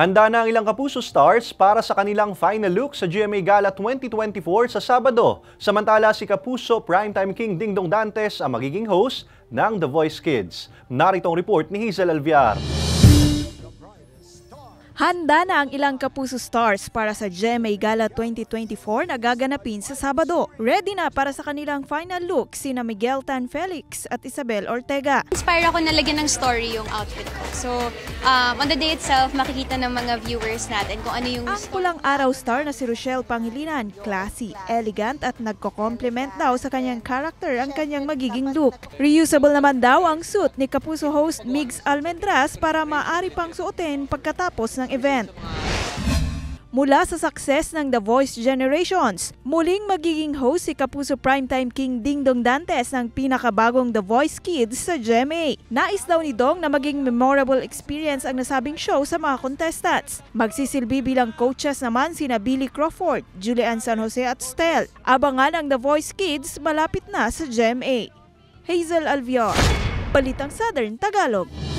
Handa na ang ilang Kapuso stars para sa kanilang final look sa GMA Gala 2024 sa Sabado. Samantala si Kapuso Primetime King Dingdong Dantes ang magiging host ng The Voice Kids. Narito ang report ni Hazel Alviar. Handa na ang ilang Kapuso stars para sa GMA Gala 2024 na gaganapin sa Sabado. Ready na para sa kanilang final look sina Miguel Tan Felix at Isabel Ortega. Inspire ako na lagyan ng story yung outfit ko. So, on the day itself, makikita ng mga viewers natin kung ano yung Ang pulang araw star na si Rochelle Pangilinan, classy, elegant at nagko-compliment daw sa kanyang character ang kanyang magiging look. Reusable naman daw ang suit ni Kapuso host Migs Almendras para maaari pang suotin pagkatapos ng event. Mula sa success ng The Voice Generations, muling magiging host si Kapuso Primetime King Dingdong Dantes ng pinakabagong The Voice Kids sa GMA. Nais daw ni Dong na maging memorable experience ang nasabing show sa mga contestants. Magsisilbi bilang coaches naman sina Billy Crawford, Julian San Jose at Stel. Abangan ang The Voice Kids malapit na sa GMA. Hazel Alviar, Balitang Southern Tagalog.